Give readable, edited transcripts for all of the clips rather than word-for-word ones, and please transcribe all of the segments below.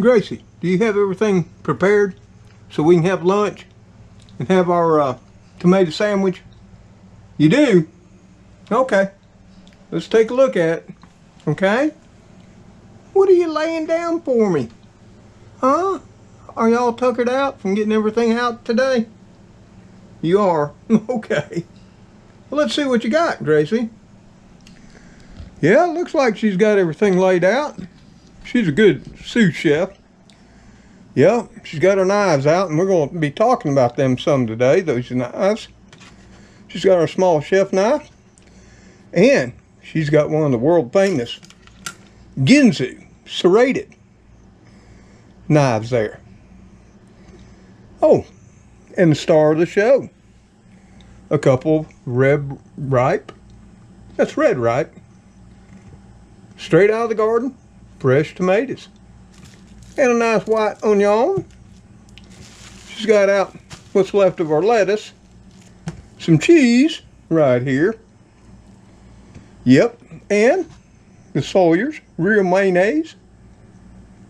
Gracie, do you have everything prepared so we can have lunch and have our tomato sandwich? You do? Okay. Let's take a look at it. Okay? What are you laying down for me? Huh? Are y'all tuckered out from getting everything out today? You are? Okay. Well, let's see what you got, Gracie. Yeah, looks like she's got everything laid out. She's a good sous chef. Yeah, she's got her knives out, and we're going to be talking about them some today, those knives. She's got her small chef knife, and she's got one of the world famous Ginsu serrated knives there. Oh, and the star of the show, a couple red ripe, that's red ripe, straight out of the garden, fresh tomatoes, and a nice white onion. She's got out what's left of our lettuce, some cheese right here, yep, and the Sawyer's real mayonnaise,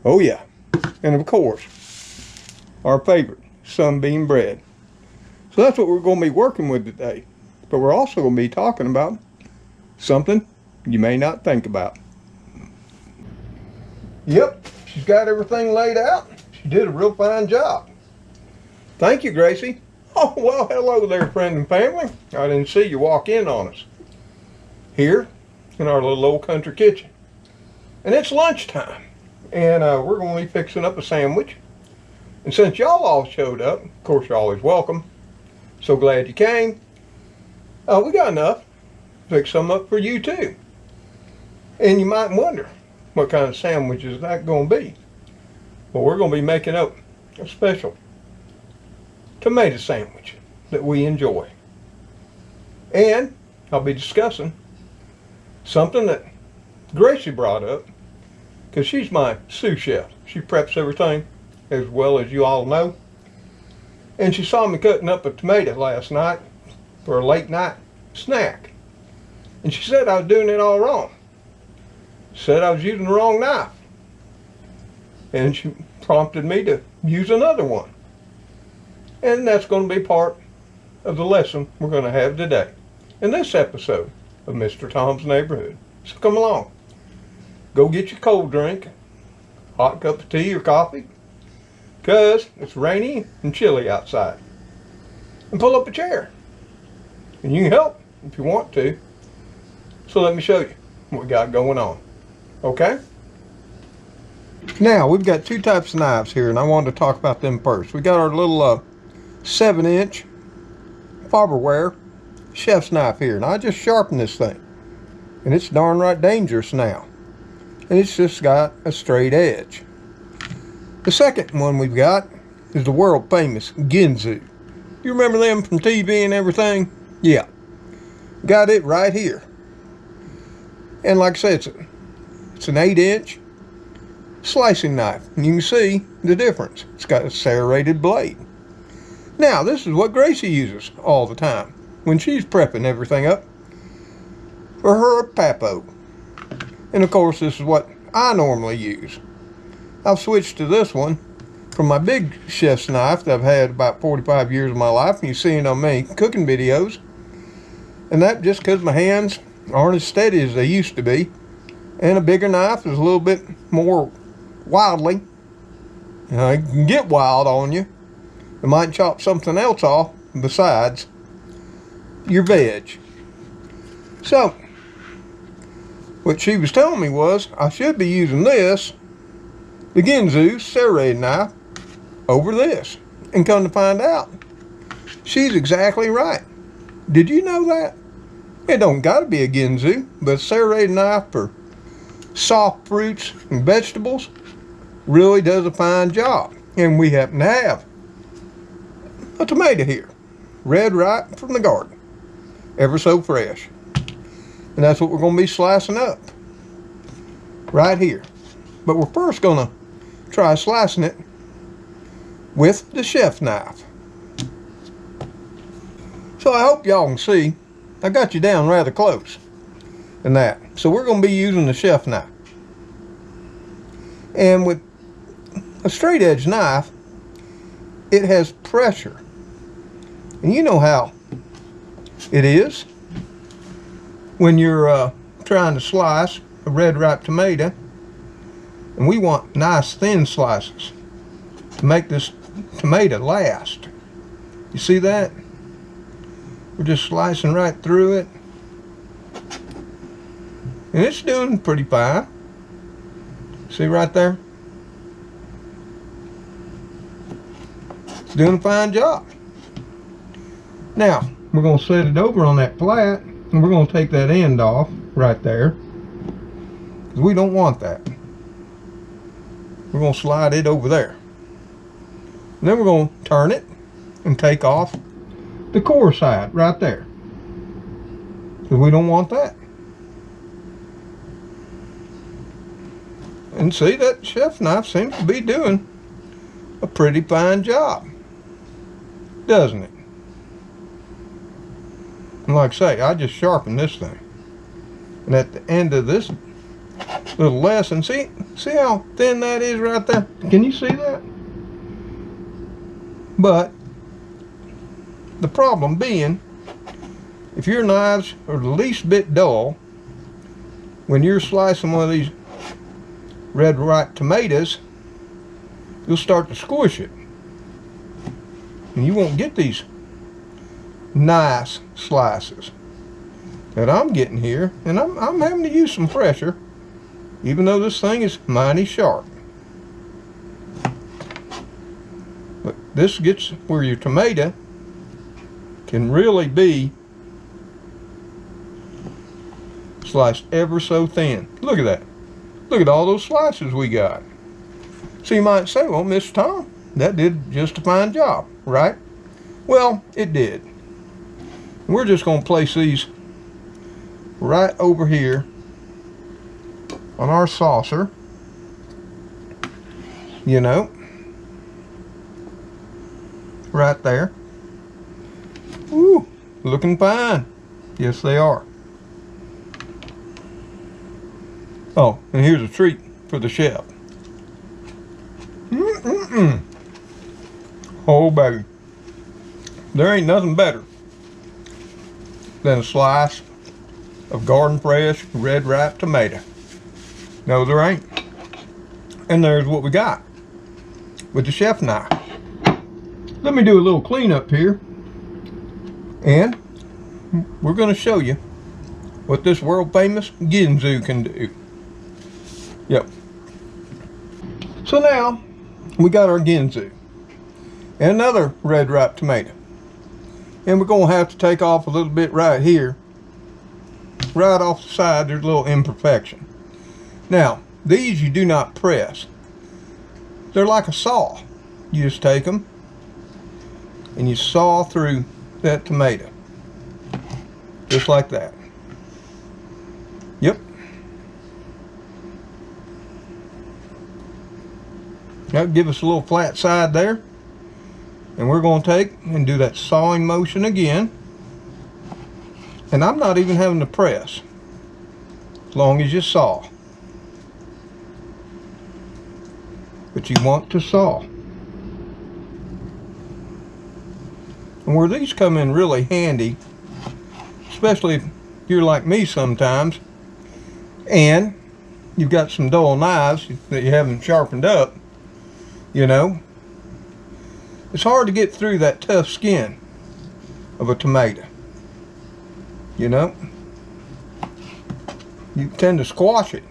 oh yeah, and of course our favorite sunbeam bread. So that's what we're going to be working with today, but we're also going to be talking about something you may not think about. Yep, she's got everything laid out. She did a real fine job. Thank you, Gracie. Oh, well, hello there, friend and family. I didn't see you walk in on us here in our little old country kitchen. And it's lunchtime, and we're going to be fixing up a sandwich. And since y'all all showed up, of course you're always welcome. So glad you came. We got enough to fix some up for you too. And you might wonder, what kind of sandwich is that going to be? Well, we're going to be making up a special tomato sandwich that we enjoy. And I'll be discussing something that Gracie brought up, because she's my sous chef. She preps everything as well as you all know. And she saw me cutting up a tomato last night for a late night snack. And she said I was doing it all wrong. Said I was using the wrong knife. And she prompted me to use another one. And that's going to be part of the lesson we're going to have today in this episode of Mr. Tom's Neighborhood. So come along. Go get your cold drink, hot cup of tea or coffee, because it's rainy and chilly outside. And pull up a chair. And you can help if you want to. So let me show you what we got going on. Okay? Now, we've got two types of knives here, and I wanted to talk about them first. We got our little 7-inch Farberware chef's knife here. And I just sharpened this thing. And it's darn right dangerous now. And it's just got a straight edge. The second one we've got is the world famous Ginsu. You remember them from TV and everything? Yeah. Got it right here. And like I said, it's an 8-inch slicing knife. And you can see the difference. It's got a serrated blade. Now, this is what Gracie uses all the time when she's prepping everything up for her papo. And of course, this is what I normally use. I've switched to this one from my big chef's knife that I've had about 45 years of my life, and you've seen on many cooking videos. And that just because my hands aren't as steady as they used to be. And a bigger knife is a little bit more wildly. You know, it can get wild on you. It might chop something else off besides your veg. So, what she was telling me was I should be using this, the Ginsu serrated knife, over this. And come to find out, she's exactly right. Did you know that? It don't got to be a Ginsu, but a serrated knife for soft fruits and vegetables really does a fine job. And we happen to have a tomato here, red ripe from the garden, ever so fresh. And that's what we're going to be slicing up right here. But we're first going to try slicing it with the chef knife. So I hope y'all can see, I got you down rather close in that. So we're going to be using the chef knife. And with a straight edge knife, it has pressure. And you know how it is when you're trying to slice a red ripe tomato, and we want nice thin slices to make this tomato last. You see that? We're just slicing right through it, and it's doing pretty fine. See right there? It's doing a fine job. Now, we're going to set it over on that flat, and we're going to take that end off right there, because we don't want that. We're going to slide it over there. And then we're going to turn it and take off the core side right there, because we don't want that. And see, that chef's knife seems to be doing a pretty fine job, doesn't it? And like I say, I just sharpened this thing. And at the end of this little lesson, see how thin that is right there? Can you see that? But the problem being, if your knives are the least bit dull, when you're slicing one of these red ripe tomatoes, you'll start to squish it. And you won't get these nice slices that I'm getting here, and I'm having to use some pressure, even though this thing is mighty sharp. But this gets where your tomato can really be sliced ever so thin. Look at that. Look at all those slices we got. So you might say, well, Mr. Tom, that did just a fine job, right? Well, it did. We're just going to place these right over here on our saucer, you know, right there. Ooh, looking fine. Yes, they are. Oh, and here's a treat for the chef. Oh, baby. There ain't nothing better than a slice of garden fresh red ripe tomato. No, there ain't. And there's what we got with the chef knife. Let me do a little cleanup here, and we're going to show you what this world famous Ginsu can do. Yep. So now we got our Ginsu and another red ripe tomato. And we're going to have to take off a little bit right here. Right off the side, there's a little imperfection. Now, these you do not press. They're like a saw. You just take them and you saw through that tomato. Just like that. Yep. That'll give us a little flat side there. And we're going to take and do that sawing motion again. And I'm not even having to press, as long as you saw. But you want to saw. And where these come in really handy, especially if you're like me sometimes, and you've got some dull knives that you haven't sharpened up, you know, it's hard to get through that tough skin of a tomato. You know, you tend to squash it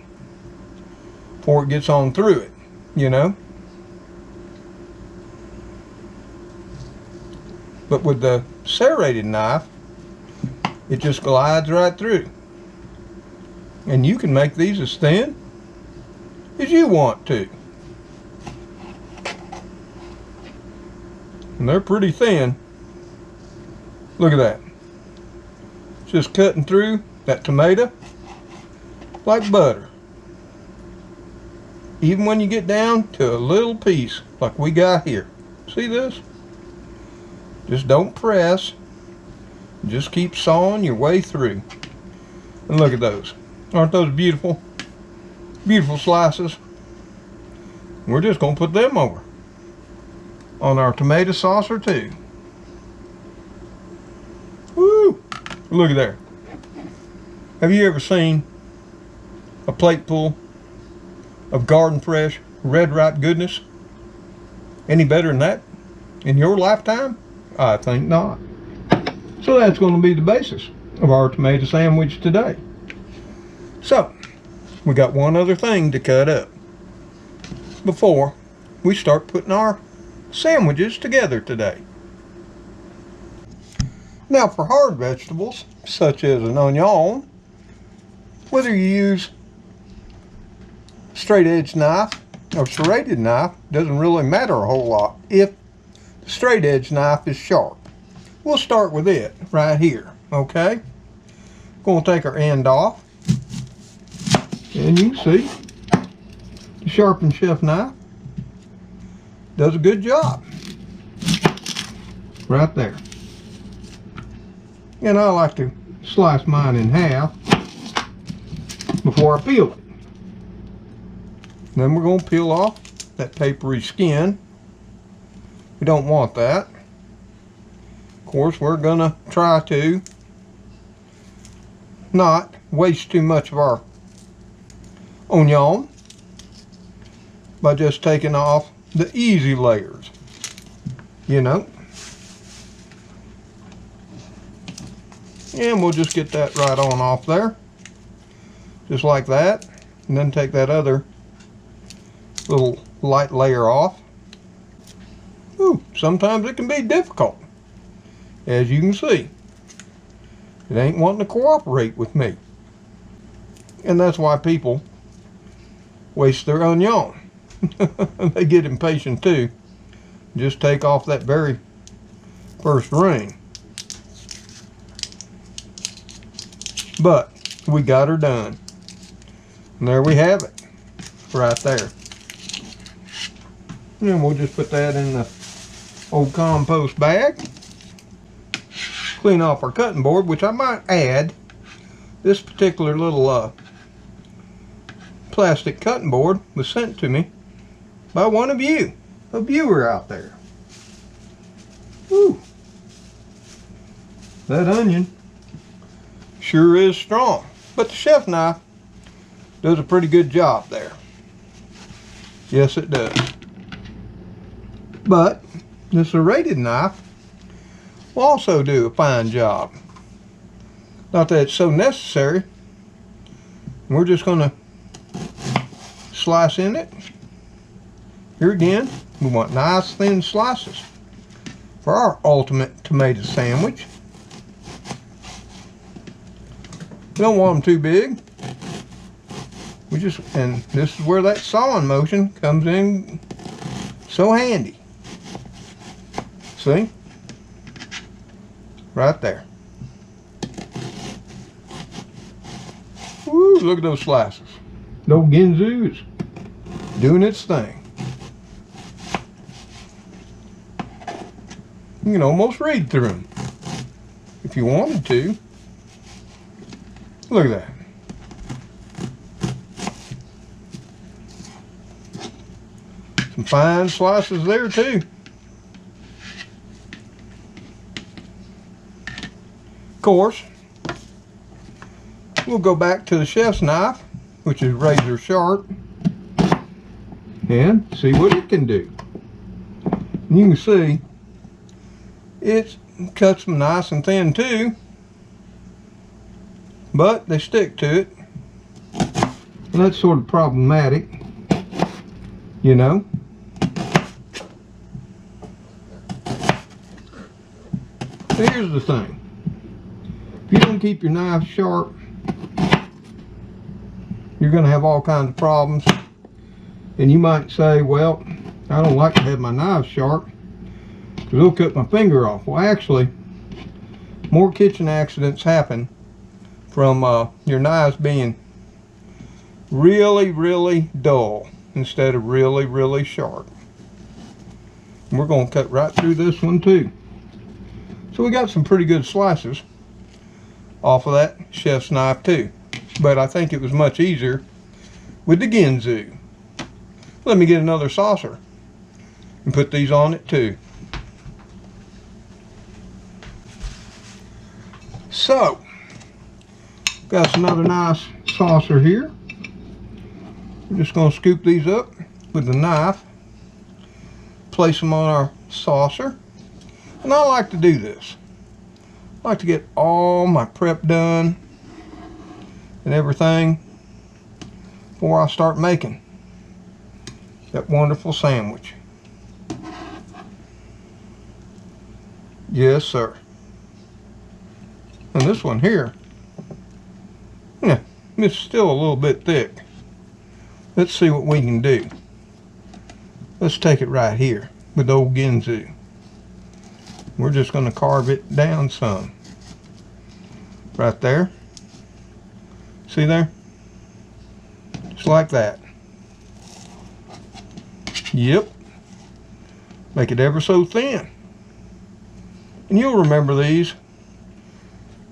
before it gets on through it, you know. But with the serrated knife, it just glides right through. And you can make these as thin as you want to. And they're pretty thin. Look at that. Just cutting through that tomato like butter. Even when you get down to a little piece like we got here. See this? Just don't press. Just keep sawing your way through. And look at those. Aren't those beautiful? Beautiful slices. We're just going to put them over on our tomato saucer too. Woo! Look at there. Have you ever seen a plate full of garden fresh red ripe goodness? Any better than that in your lifetime? I think not. So that's going to be the basis of our tomato sandwich today. So we got one other thing to cut up before we start putting our sandwiches together today. Now for hard vegetables, such as an onion, whether you use straight edge knife or serrated knife, doesn't really matter a whole lot if the straight edge knife is sharp. We'll start with it right here, okay? Going to take our end off, and you can see the sharpened chef knife does a good job right there. And I like to slice mine in half before I peel it. Then we're going to peel off that papery skin. We don't want that. Of course, we're going to try to not waste too much of our onion by just taking off the easy layers, you know. And we'll just get that right on off there, just like that, and then take that other little light layer off. Ooh, sometimes it can be difficult, as you can see. It ain't wanting to cooperate with me, and that's why people waste their onion. They get impatient too. Just take off that very first ring. But we got her done. And there we have it, right there. And we'll just put that in the old compost bag. Clean off our cutting board, which I might add, this particular little plastic cutting board was sent to me by one of you, a viewer out there. Whew. That onion sure is strong, but the chef knife does a pretty good job there. Yes, it does. But the serrated knife will also do a fine job. Not that it's so necessary. We're just going to slice in it. Here again, we want nice thin slices for our ultimate tomato sandwich. We don't want them too big. And this is where that sawing motion comes in so handy. See? Right there. Woo, look at those slices. No Ginsu's doing its thing. You can almost read through them if you wanted to. Look at that. Some fine slices there too. Of course, we'll go back to the chef's knife, which is razor sharp, and see what it can do. And you can see it cuts them nice and thin too, but they stick to it. And that's sort of problematic, you know. So here's the thing. If you don't keep your knife sharp, you're going to have all kinds of problems. And you might say, well, I don't like to have my knives sharp because it'll cut my finger off. Well, actually, more kitchen accidents happen from your knives being really, really dull instead of really, really sharp. And we're going to cut right through this one too. So we got some pretty good slices off of that chef's knife too. But I think it was much easier with the Ginsu. Let me get another saucer and put these on it too. So, got another nice saucer here. We're just going to scoop these up with a knife, place them on our saucer, and I like to do this. I like to get all my prep done and everything before I start making that wonderful sandwich. Yes, sir. And this one here, yeah, it's still a little bit thick. Let's see what we can do. Let's take it right here with old Ginsu. We're just going to carve it down some. Right there. See there? Just like that. Yep. Make it ever so thin. And you'll remember these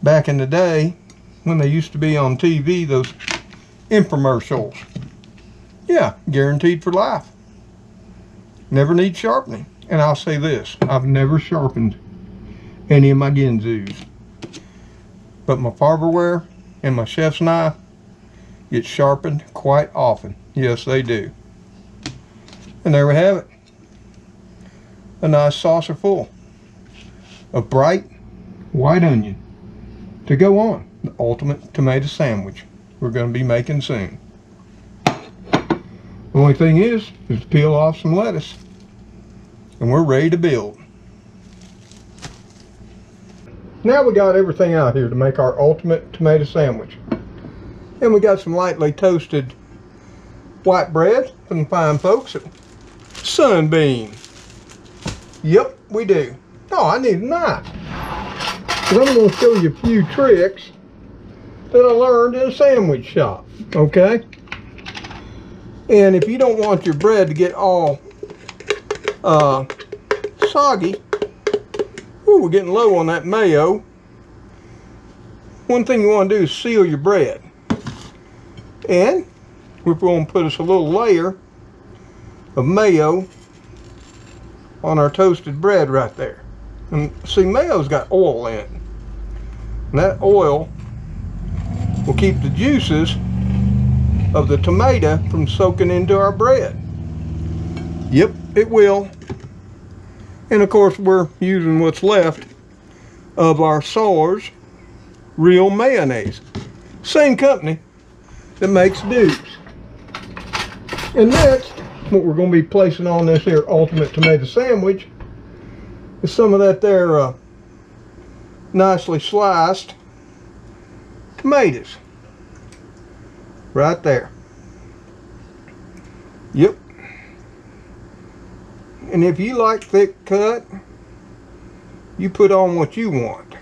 back in the day when they used to be on TV, those infomercials. Yeah, guaranteed for life. Never need sharpening. And I'll say this, I've never sharpened any of my Ginsus. But my Farberware and my chef's knife get sharpened quite often. Yes, they do. And there we have it. A nice saucer full of bright white onion to go on the ultimate tomato sandwich we're going to be making soon. The only thing is to peel off some lettuce and we're ready to build. Now we got everything out here to make our ultimate tomato sandwich. And we got some lightly toasted white bread from the fine folks at Sunbeam. Yep, we do. Oh, I need a knife. But I'm going to show you a few tricks that I learned in a sandwich shop. Okay? And if you don't want your bread to get all soggy, ooh, we're getting low on that mayo. One thing you want to do is seal your bread. And we're going to put us a little layer of mayo on our toasted bread right there. And see, mayo's got oil in it. And that oil will keep the juices of the tomato from soaking into our bread. Yep, it will. And of course, we're using what's left of our Sawyer's Real Mayonnaise. Same company that makes Duke's. And next, what we're going to be placing on this here ultimate tomato sandwich is some of that there nicely sliced tomatoes. Right there. Yep. And if you like thick cut, you put on what you want.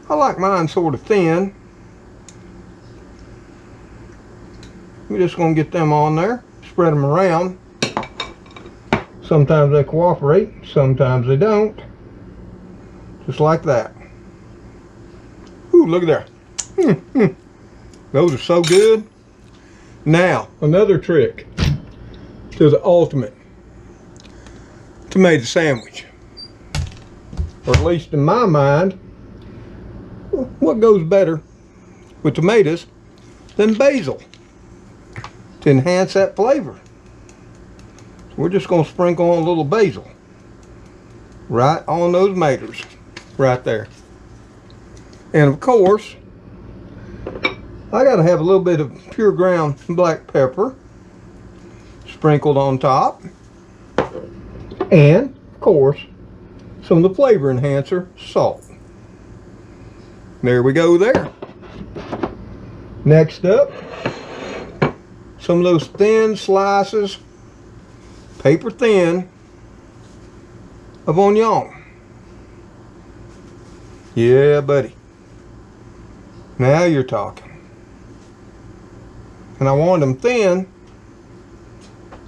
I like mine sort of thin. We're just going to get them on there, spread them around. Sometimes they cooperate, sometimes they don't. Just like that. Ooh, look at there. Those are so good. Now, another trick to the ultimate tomato sandwich. Or at least in my mind, what goes better with tomatoes than basil to enhance that flavor? So we're just going to sprinkle on a little basil right on those tomatoes right there. And of course, I got to have a little bit of pure ground black pepper sprinkled on top. And, of course, some of the flavor enhancer, salt. There we go there. Next up, some of those thin slices, paper thin, of onion. Yeah, buddy. Now you're talking. And I want them thin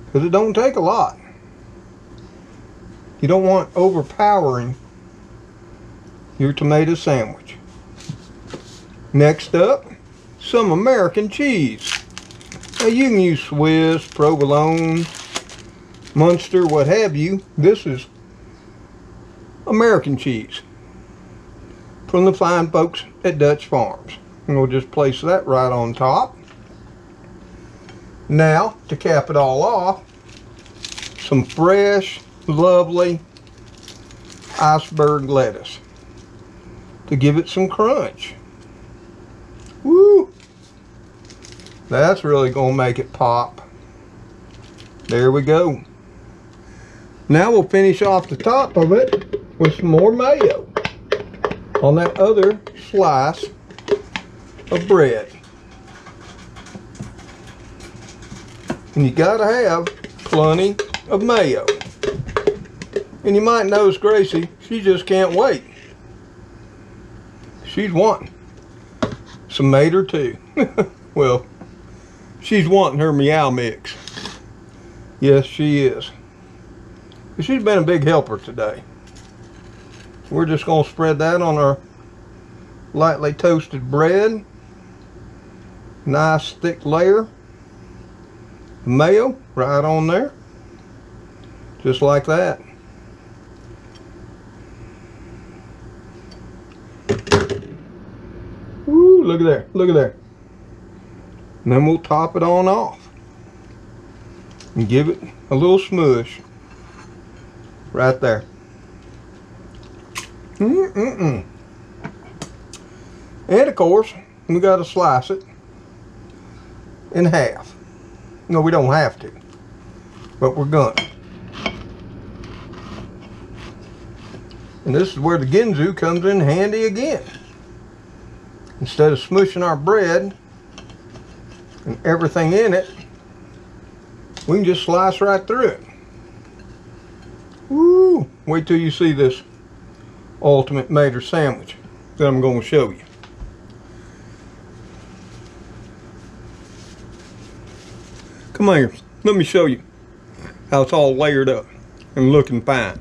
because it don't take a lot. You don't want overpowering your tomato sandwich. Next up, some American cheese. Now you can use Swiss, provolone, Munster, what have you. This is American cheese from the fine folks at Dutch Farms. And we'll just place that right on top. Now, to cap it all off, some fresh, lovely iceberg lettuce to give it some crunch. Woo! That's really going to make it pop. There we go. Now we'll finish off the top of it with some more mayo on that other slice of bread. And you gotta have plenty of mayo. And you might notice Gracie, she just can't wait. She's wanting some Mater too. Well, she's wanting her meow mix. Yes, she is. She's been a big helper today. We're just going to spread that on our lightly toasted bread. Nice thick layer. Mayo right on there. Just like that. Woo, look at there. Look at there. And then we'll top it on off. And give it a little smush. Right there. And of course, we got to slice it in half. No, we don't have to, but we're gonna. And this is where the Ginsu comes in handy again. Instead of smushing our bread and everything in it, we can just slice right through it. Woo! Wait till you see this ultimate Mater sandwich that I'm going to show you. Come on here, let me show you how it's all layered up and looking fine.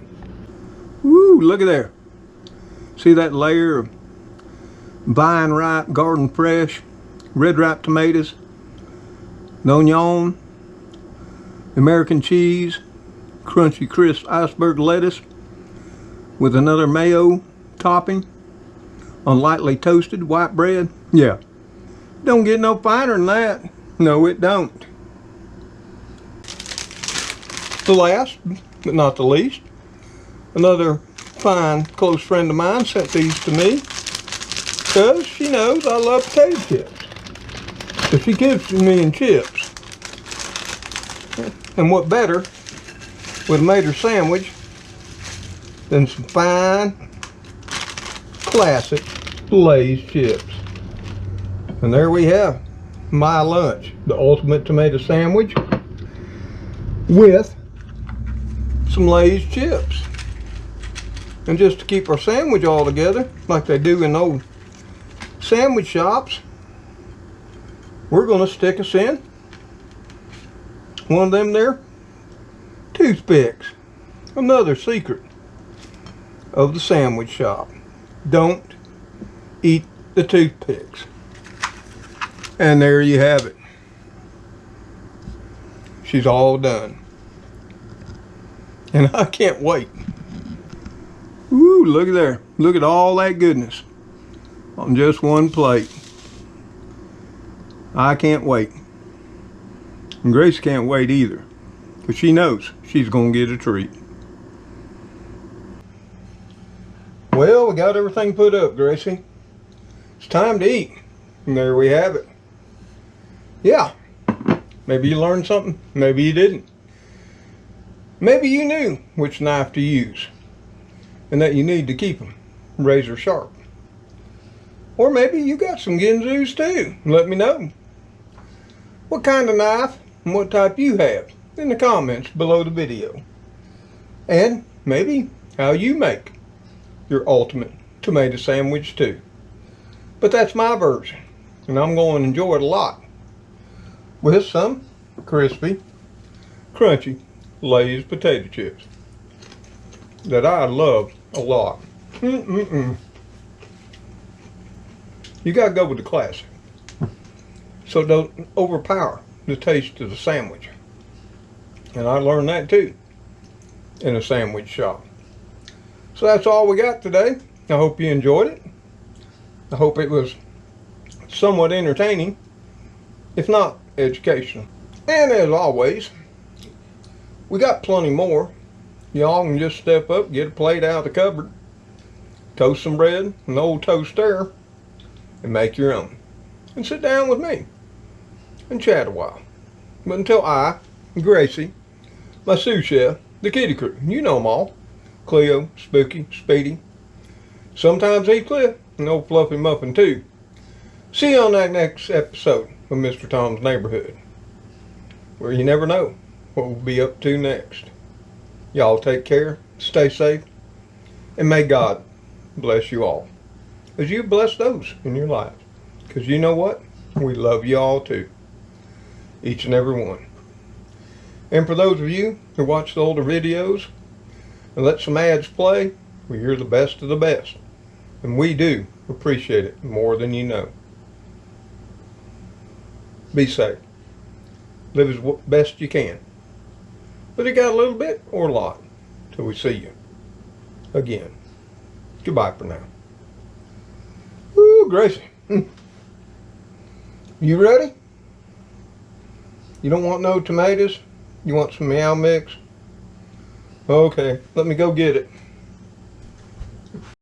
Woo, look at there. See that layer of vine ripe, garden fresh, red ripe tomatoes, the onion, American cheese, crunchy crisp iceberg lettuce with another mayo topping on lightly toasted white bread. Yeah, don't get no finer than that. No, it don't. The last, but not the least, another fine close friend of mine sent these to me because she knows I love potato chips. So she gives me in chips. And what better with a Mater sandwich than some fine, classic Lay's chips. And there we have my lunch, the ultimate tomato sandwich with some Lay's chips. And just to keep our sandwich all together, like they do in old sandwich shops, we're going to stick us in one of them there toothpicks. Another secret of the sandwich shop. Don't eat the toothpicks. And there you have it. She's all done. And I can't wait. Ooh, look at there. Look at all that goodness on just one plate. I can't wait. And Grace can't wait either, because she knows she's going to get a treat. Well, we got everything put up, Gracie. It's time to eat. And there we have it. Yeah, maybe you learned something, maybe you didn't. Maybe you knew which knife to use and that you need to keep them razor sharp. Or maybe you got some Ginsus too. Let me know what kind of knife and what type you have in the comments below the video. And maybe how you make your ultimate tomato sandwich too. But that's my version, and I'm going to enjoy it a lot with some crispy, crunchy Lay's potato chips that I love a lot. You gotta go with the classic, so don't overpower the taste of the sandwich. And I learned that too in a sandwich shop. So that's all we got today. I hope you enjoyed it. I hope it was somewhat entertaining, if not educational. And as always, we got plenty more. Y'all can just step up, get a plate out of the cupboard, toast some bread, an old toaster, and make your own. And sit down with me and chat a while. But until I, Gracie, my sous chef, the kitty crew, you know them all, Cleo, Spooky, Speedy, sometimes Heathcliff, and old Fluffy Muffin too. See you on that next episode of Mr. Tom's Neighborhood, where you never know what we'll be up to next. Y'all take care, stay safe, and may God bless you all as you bless those in your lives. Because you know what? We love you all too. Each and every one. And for those of you who watch the older videos and let some ads play, well, you're the best of the best. And we do appreciate it more than you know. Be safe. Live as best you can. Whether you got a little bit or a lot. Till we see you again. Goodbye for now. Woo, Gracie. You ready? You don't want no tomatoes? You want some meow mix? Okay, let me go get it.